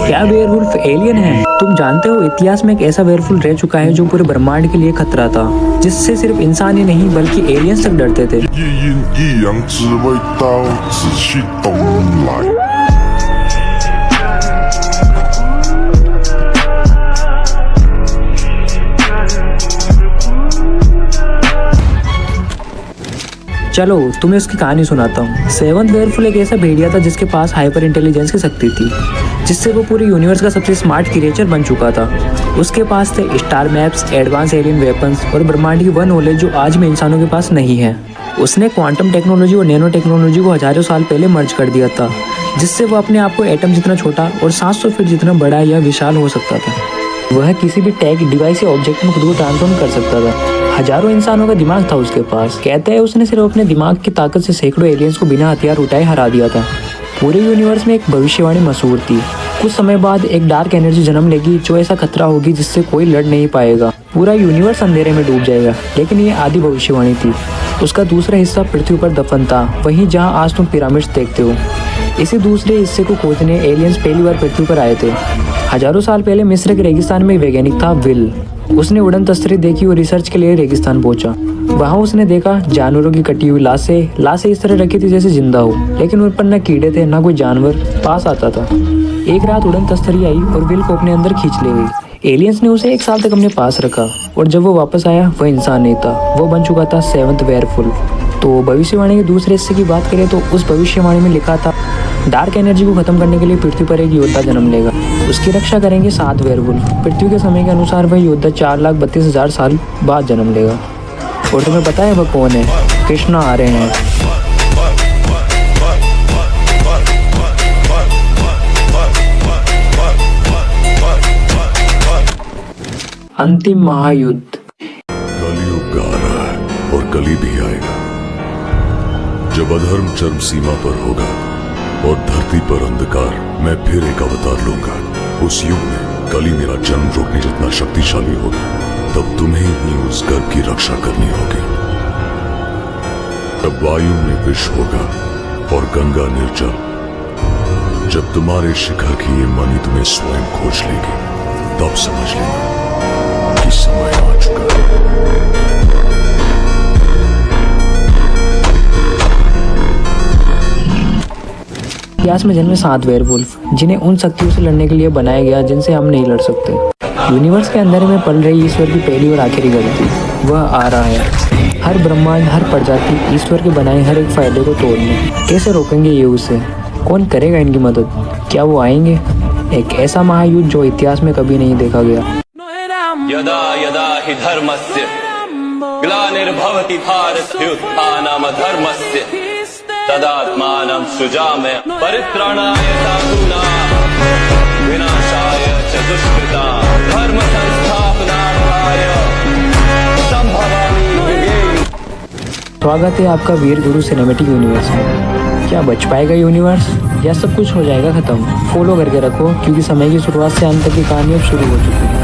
क्या werewolf alien है? तुम जानते हो इतिहास में एक ऐसा वेयरवुल्फ रह चुका है जो पूरे ब्रह्मांड के लिए खतरा था, जिससे सिर्फ इंसान ही नहीं बल्कि एलियंस तक डरते थे। 一阴一阳之谓道，仔细东来。 चलो तुम्हें उसकी कहानी सुनाता हूँ। सेवंथ वेयरवुल्फ एक ऐसा भेड़िया था जिसके पास हाइपर इंटेलिजेंस की शक्ति थी, जिससे वो पूरे यूनिवर्स का सबसे स्मार्ट क्रिएचर बन चुका था। उसके पास थे star maps, advance alien weapons और ब्रह्मांड की वह नॉलेज जो आज में इंसानों के पास नहीं है। उसने क्वांटम टेक्नोलॉजी और नैनो टेक्नोलॉजी को हजारों साल पहले मर्ज कर दिया था, जिससे वो अपने आप को एटम जितना छोटा और 700 फीट जितना बड़ा या विशाल हो सकता था। वह किसी भी टैग, डिवाइस या ऑब्जेक्ट में खुद को ट्रांसफॉर्म कर सकता था। हजारों इंसानों का दिमाग था उसके पास। कहते हैं उसने सिर्फ अपने दिमाग की ताकत से सैकड़ों एलियंस को बिना हथियार उठाए हरा दिया था। पूरे यूनिवर्स में एक भविष्यवाणी मशहूर थी, कुछ समय बाद एक डार्क एनर्जी जन्म लेगी जो ऐसा खतरा होगी जिससे कोई लड़ नहीं पाएगा, पूरा यूनिवर्स अंधेरे में डूब जाएगा। लेकिन ये आधी भविष्यवाणी थी। उसका दूसरा हिस्सा पृथ्वी पर दफन था, वहीं जहाँ आज तुम पिरामिड्स देखते हो। इसी दूसरे हिस्से को खोजने एलियंस पहली बार पृथ्वी पर आए थे। हजारों साल पहले मिस्र के रेगिस्तान में एक वैज्ञानिक था विल। उसने उड़न तस्तरी देखी और रिसर्च के लिए रेगिस्तान पहुंचा। वहां उसने देखा जानवरों की कटी हुई लाशें इस तरह रखी थी जैसे जिंदा हो, लेकिन उन पर न कीड़े थे न कोई जानवर पास आता था। एक रात उड़न तस्तरी आई और विल को अपने अंदर खींच ले गई। एलियंस ने उसे 1 साल तक अपने पास रखा और जब वो वापस आया वह इंसान नहीं था, वो बन चुका था सेवंथ वेयरवुल्फ। तो भविष्यवाणी के दूसरे हिस्से की बात करें तो उस भविष्यवाणी में लिखा था डार्क एनर्जी को खत्म करने के लिए पृथ्वी पर एक योद्धा जन्म लेगा। उसकी रक्षा करेंगे 7 वेयरवुल्फ। पृथ्वी के समय के अनुसार वह योद्धा 4,32,000 साल बाद जन्म लेगा। और तुम्हें पता है वह कौन है? कृष्णा आ रहे हैं। अंतिम महायुद्ध। कलयुग आ रहा है और कली भी आएगा, जब अधर्म चरम सीमा पर होगा और धरती पर अंधकार। मैं फिर एक अवतार लूंगा। उस युग में कली मेरा जन्म रोकने जितना शक्तिशाली होगा, तब तुम्हें ही उस गर्भ की रक्षा करनी होगी। तब वायु में विष होगा और गंगा निर्जल। जब तुम्हारे शिखर की ये मणि तुम्हें स्वयं खोज लेगी, तब समझ लेना कि समय आ चुका है। इतिहास में जन्मे 7 वेयरवुल्फ, जिन्हें उन शक्तियों से लड़ने के लिए बनाया गया जिनसे हम नहीं लड़ सकते। यूनिवर्स के अंदर में पल रही ईश्वर की पहली और आखिरी गलती, वह आ रहा है। हर ब्रह्मांड, हर प्रजाति ईश्वर के बनाए हर एक फायदे को तोड़ने। कैसे रोकेंगे ये उसे? कौन करेगा इनकी मदद? क्या वो आएंगे? एक ऐसा महायुद्ध जो इतिहास में कभी नहीं देखा गया। यदा यदा हि धर्मस्य ग्लानिर्भवति भारतस्य उत्थानमधर्मस्य तदात्मानं सृजाम्यहं परित्राणाय साधूनां विनाशाय च दुष्कृतां धर्म संस्थापनार्थाय संभवामि युगे। स्वागत है आपका वीर गुरु सिनेमैटिक यूनिवर्स में। क्या बच पाएगा यूनिवर्स या सब कुछ हो जाएगा खत्म? फॉलो करके रखो, क्योंकि समय की शुरुआत से अंत तक की कहानी अब शुरू हो चुकी है।